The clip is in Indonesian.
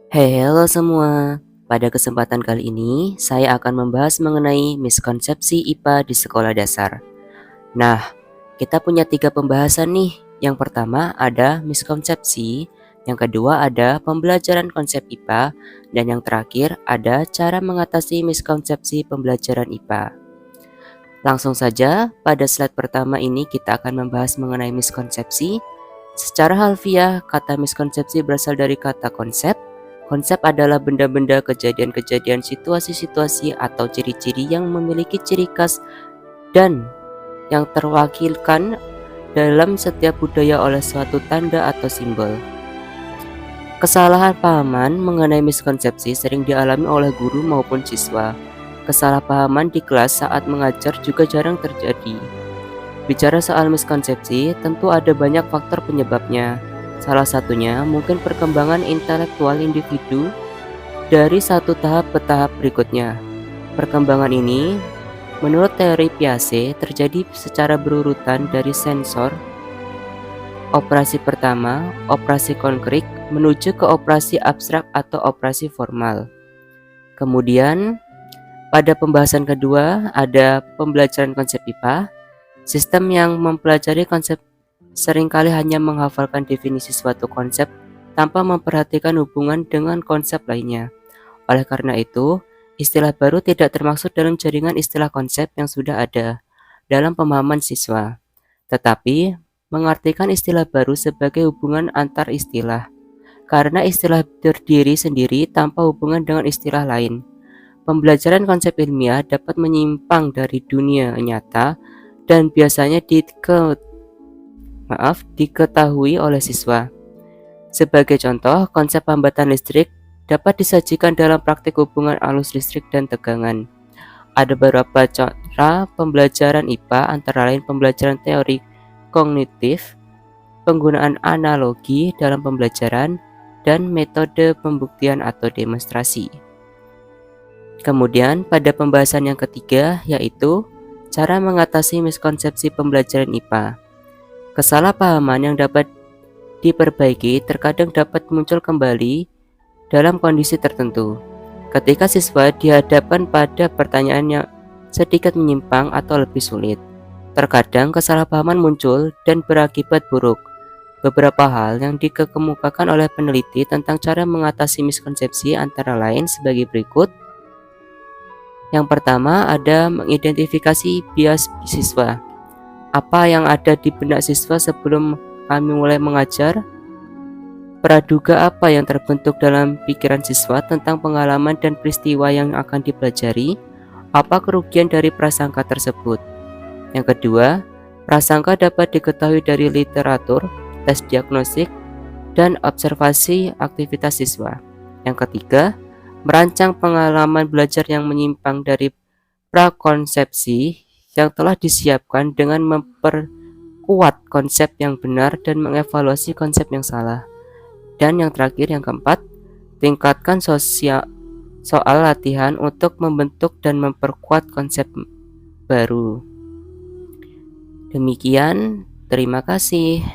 Halo semua. Pada kesempatan kali ini, saya akan membahas mengenai miskonsepsi IPA di sekolah dasar. Nah, kita punya 3 pembahasan nih. Yang pertama ada miskonsepsi, yang kedua ada pembelajaran konsep IPA, dan yang terakhir ada cara mengatasi miskonsepsi pembelajaran IPA. Langsung saja, pada slide pertama ini kita akan membahas mengenai miskonsepsi. Secara harfiah, kata miskonsepsi berasal dari kata konsep. Konsep adalah benda-benda, kejadian-kejadian, situasi-situasi, atau ciri-ciri yang memiliki ciri khas dan yang terwakilkan dalam setiap budaya oleh suatu tanda atau simbol. Kesalahan pahaman mengenai miskonsepsi sering dialami oleh guru maupun siswa. Kesalahpahaman di kelas saat mengajar juga jarang terjadi. Bicara soal miskonsepsi, tentu ada banyak faktor penyebabnya. Salah satunya mungkin perkembangan intelektual individu dari satu tahap ke tahap berikutnya. Perkembangan ini, menurut teori Piaget, terjadi secara berurutan dari sensor, operasi pertama, operasi konkret, menuju ke operasi abstrak atau operasi formal. Kemudian, pada pembahasan kedua ada pembelajaran konsep IPA. Sistem yang mempelajari konsep seringkali hanya menghafalkan definisi suatu konsep tanpa memperhatikan hubungan dengan konsep lainnya. Oleh karena itu, istilah baru tidak termaksud dalam jaringan istilah konsep yang sudah ada dalam pemahaman siswa, tetapi mengartikan istilah baru sebagai hubungan antar istilah, karena istilah berdiri sendiri tanpa hubungan dengan istilah lain. Pembelajaran konsep ilmiah dapat menyimpang dari dunia nyata dan biasanya diketahui oleh siswa. Sebagai contoh, konsep hambatan listrik dapat disajikan dalam praktik hubungan arus listrik dan tegangan. Ada beberapa cara pembelajaran IPA, antara lain pembelajaran teori kognitif, penggunaan analogi dalam pembelajaran, dan metode pembuktian atau demonstrasi. Kemudian pada pembahasan yang ketiga yaitu cara mengatasi miskonsepsi pembelajaran IPA. Kesalahpahaman yang dapat diperbaiki terkadang dapat muncul kembali dalam kondisi tertentu. Ketika siswa dihadapkan pada pertanyaan yang sedikit menyimpang atau lebih sulit, terkadang kesalahpahaman muncul dan berakibat buruk. Beberapa hal yang dikemukakan oleh peneliti tentang cara mengatasi miskonsepsi antara lain sebagai berikut. Yang pertama ada mengidentifikasi bias siswa. Apa yang ada di benak siswa sebelum kami mulai mengajar? Praduga apa yang terbentuk dalam pikiran siswa tentang pengalaman dan peristiwa yang akan dipelajari? Apa kerugian dari prasangka tersebut? Yang kedua, prasangka dapat diketahui dari literatur, tes diagnostik, dan observasi aktivitas siswa. Yang ketiga, merancang pengalaman belajar yang menyimpang dari prakonsepsi yang telah disiapkan dengan memperkuat konsep yang benar dan mengevaluasi konsep yang salah. Dan yang terakhir, yang keempat, tingkatkan soal latihan untuk membentuk dan memperkuat konsep baru. Demikian, terima kasih.